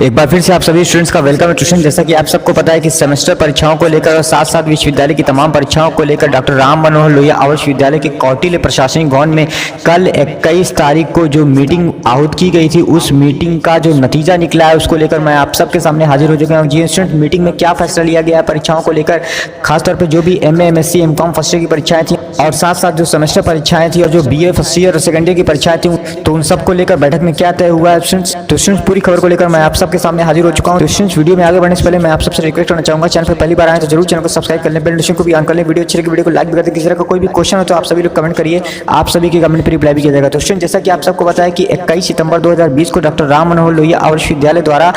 एक बार फिर से आप सभी स्टूडेंट्स का वेलकम है ट्यूशन। जैसा कि आप सबको पता है कि सेमेस्टर परीक्षाओं को लेकर और साथ साथ विश्वविद्यालय की तमाम परीक्षाओं को लेकर डॉक्टर राम मनोहर लोहिया आदर्श विद्यालय के कौटिल्य प्रशासनिक भवन में कल 21 तारीख को जो मीटिंग आहूत की गई थी, उस मीटिंग का जो नतीजा निकला है उसको लेकर मैं आप सबके सामने हाजिर हो चुका हूँ। जी स्टूडेंट, मीटिंग में क्या फैसला लिया गया है परीक्षाओं को लेकर, खासतौर पर जो भी MA MSc MCOM first year की परीक्षाएं थी और साथ साथ जो सेमेस्टर परीक्षाएं थी और जो BA फर्स्ट ईयर और सेकंड ईयर की परीक्षाएं थी, तो उन सबको लेकर बैठक में क्या तय हुआ है स्टूडेंट्स। तो स्टूडेंट्स, पूरी खबर को लेकर मैं आप सबके सामने हाजिर हो चुका हूं। तो स्टूडेंट्स, वीडियो में आगे बढ़ने से पहले मैं आप सबसे रिक्वेस्ट करना चाहूंगा, चैनल पर पहली बार आए तो जरूर चैनल को सब्सक्राइब कर लें, बेल नोटिफिकेशन को भी ऑन कर लें, वीडियो अच्छी लगी वीडियो को लाइक भी कर दें। किसी तरह का कोई भी क्वेश्चन हो तो आप सभी लोग कमेंट करिए, आप सभी के कमेंट पर रिप्लाई भी किया जाएगा। तो स्टूडेंट, जैसा कि आप सबको पता है कि 21 सितंबर 2020 को डॉक्टर राम मनोहर लोहिया आदर्श विद्यालय द्वारा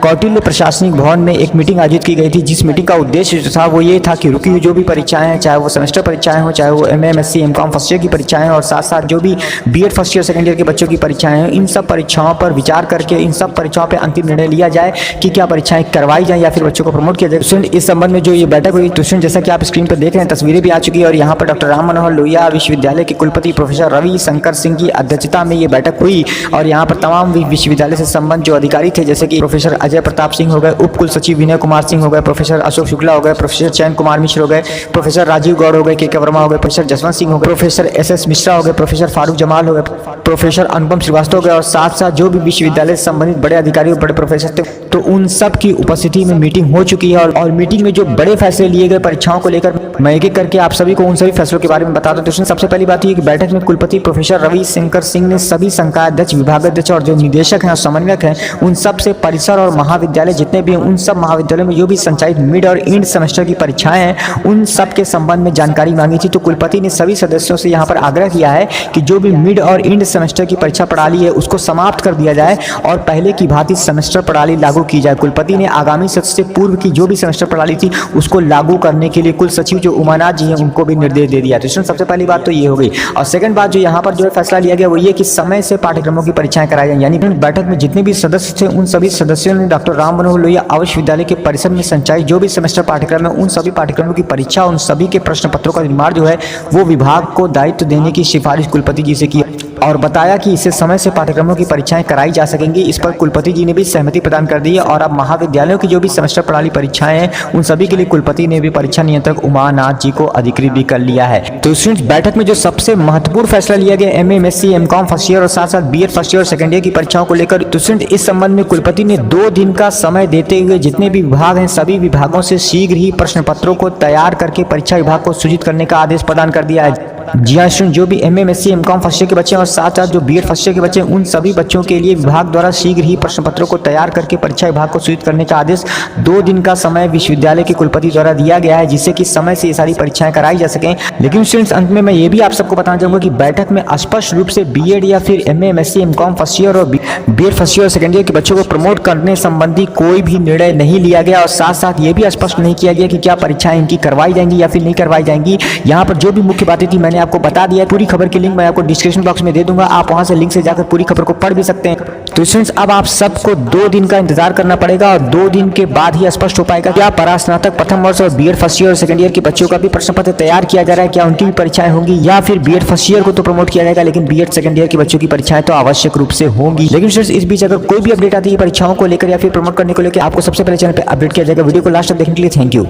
कौटिल्य प्रशासनिक भवन में एक मीटिंग आयोजित की गई थी, जिस मीटिंग का उद्देश्य जो था वो ये था कि रुकी हुई जो भी परीक्षाएं हैं, चाहे वो सेमेस्टर परीक्षाएं हो, चाहे वो MA MSc MCOM first year की परीक्षाएं और साथ साथ जो भी BEd first year second year के बच्चों की परीक्षाएं हैं, इन सब परीक्षाओं पर विचार करके इन सब परीक्षाओं पर अंतिम निर्णय लिया जाए कि क्या परीक्षाएं करवाई जाए या फिर बच्चों को प्रमोट किया जाए। स्टूडेंट, इस संबंध में जो ये बैठक हुई, तो स्टूडेंट जैसा कि आप स्क्रीन पर देख रहे हैं, तस्वीरें भी आ चुकी है और यहाँ पर डॉक्टर राम मनोहर लोहिया विश्वविद्यालय के कुलपति प्रोफेसर रवि शंकर सिंह की अध्यक्षता में ये बैठक हुई और यहाँ पर तमाम विश्वविद्यालय से संबंध जो अधिकारी थे, जैसे कि प्रोफेसर अजय प्रताप सिंह हो गए, उप कुल सचिव विनय कुमार सिंह हो गए, प्रोफेसर अशोक शुक्ला हो गए, प्रोफेसर चयन कुमार मिश्र हो गए, प्रोफेसर राजीव गौड़ हो गए, के वर्मा हो गए, प्रोफेसर जसवंत सिंह हो गए, प्रोफेसर SS मिश्रा हो गए, प्रोफेसर फारूक जमाल हो गए, प्रोफेसर अनुपम श्रीवास्तव हो गए और साथ साथ जो भी विश्वविद्यालय से संबंधित बड़े अधिकारी और बड़े प्रोफेसर थे, तो उन सब की उपस्थिति में मीटिंग हो चुकी है और मीटिंग में जो बड़े फैसले लिए गए परीक्षाओं को लेकर, मैं एक एक करके आप सभी को उन सभी फैसलों के बारे में बता दूं। तो सबसे पहली बात ये कि बैठक में कुलपति प्रोफेसर रवि शंकर सिंह ने सभी संकायाध्यक्ष, विभागाध्यक्ष और जो निदेशक हैं और समन्वयक हैं, उन सब से परिसर और महाविद्यालय जितने भी हैं, उन सब महाविद्यालयों में जो भी संचालित मिड और एंड सेमेस्टर की परीक्षाएं हैं, उन सब के संबंध में जानकारी मांगी थी। तो कुलपति ने सभी सदस्यों से यहाँ पर आग्रह किया है कि जो भी मिड और एंड सेमेस्टर की परीक्षा प्रणाली है उसको समाप्त कर दिया जाए और पहले की भांति सेमेस्टर प्रणाली लागू की जाए। कुलपति ने आगामी सत्र से पूर्व की जो भी सेमेस्टर प्रणाली थी उसको लागू करने के लिए कुल सचिव जो उमानाथ जी हैं उनको भी निर्देश दे दिया। तो सबसे पहली बात तो ये हो गई और सेकंड बात जो यहाँ पर जो फैसला लिया गया वो ये कि समय से पाठ्यक्रमों की परीक्षाएं कराई जाए। यानी बैठक में जितने भी सदस्य थे उन सभी सदस्यों ने डॉक्टर राम मनोहर लोहिया आदर्श विद्यालय के परिसर में संचालित जो भी सेमेस्टर पाठ्यक्रम है उन सभी पाठ्यक्रमों की परीक्षा, उन सभी के प्रश्न पत्रों का निर्माण जो है वो विभाग को दायित्व देने की सिफारिश कुलपति जी से की और बताया कि इससे समय से पाठ्यक्रमों की परीक्षाएं कराई जा सकेंगी। इस पर कुलपति जी ने भी सहमति प्रदान कर दी है और अब महाविद्यालयों की जो भी सेमेस्टर प्रणाली परीक्षाएं हैं उन सभी के लिए कुलपति ने भी परीक्षा नियंत्रक उमानाथ जी को अधिकृत भी कर लिया है। तो स्टूडेंट्स, बैठक में जो सबसे महत्वपूर्ण फैसला लिया गया MA MSc MCOM first year और साथ साथ BEd फर्स्ट ईयर और सेकंड ईयर की परीक्षाओं को लेकर, तो स्टूडेंट इस संबंध में कुलपति ने 2 दिन का समय देते हुए जितने भी विभाग हैं सभी विभागों से शीघ्र ही प्रश्न पत्रों को तैयार करके परीक्षा विभाग को सूचित करने का आदेश प्रदान कर दिया है। जी हाँ स्टूडेंट, जो भी MA MSc MCOM first year के बच्चे हैं और साथ साथ जो BEd फर्स्ट ईयर के बच्चे हैं उन सभी बच्चों के लिए विभाग द्वारा शीघ्र ही प्रश्न पत्रों को तैयार करके परीक्षा विभाग को सूचित करने का आदेश 2 दिन का समय विश्वविद्यालय के कुलपति द्वारा दिया गया है, जिससे कि समय से ये सारी परीक्षाएं कराई जा सकें। लेकिन स्टूडेंट्स, अंत में मैं ये भी आप सबको बताना चाहूंगा कि बैठक में स्पष्ट रूप से BEd या फिर MA MSc MCOM first year और BEd फर्स्ट ईयर और सेकंड ईयर के बच्चों को प्रमोट करने संबंधी कोई भी निर्णय नहीं लिया गया और साथ साथ ये भी स्पष्ट नहीं किया गया कि क्या परीक्षाएं इनकी करवाई जाएंगी या फिर नहीं करवाई जाएंगी। यहाँ पर जो भी मुख्य बातें थी मैंने आपको बता दिया। पूरी खबर की लिंक मैं आपको डिस्क्रिप्शन बॉक्स में दे दूंगा, आप वहां से लिंक से जाकर पूरी खबर को पढ़ भी सकते हैं। तो स्टूडेंट्स, अब आप सबको 2 दिन का इंतजार करना पड़ेगा और 2 दिन के बाद ही स्पष्ट हो पाएगा क्या परास्नातक प्रथम वर्ष और BEd फर्स्ट ईयर और सेकंड ईयर के बच्चों का भी प्रश्न पत्र तैयार किया जा रहा है, क्या उनकी भी परीक्षाएं होंगी या फिर BEd फर्स्ट ईयर को तो प्रमोट किया जाएगा लेकिन BEd सेकंड ईयर के बच्चों की परीक्षाएं तो आवश्यक रूप से होंगी। लेकिन स्टूडेंट्स, इस बीच अगर कोई भी अपडेट आती है परीक्षाओं को लेकर या फिर प्रमोट करने को लेकर, आपको सबसे पहले चैनल पर अपडेट किया जाएगा। वीडियो को लास्ट तक देखने के लिए थैंक यू।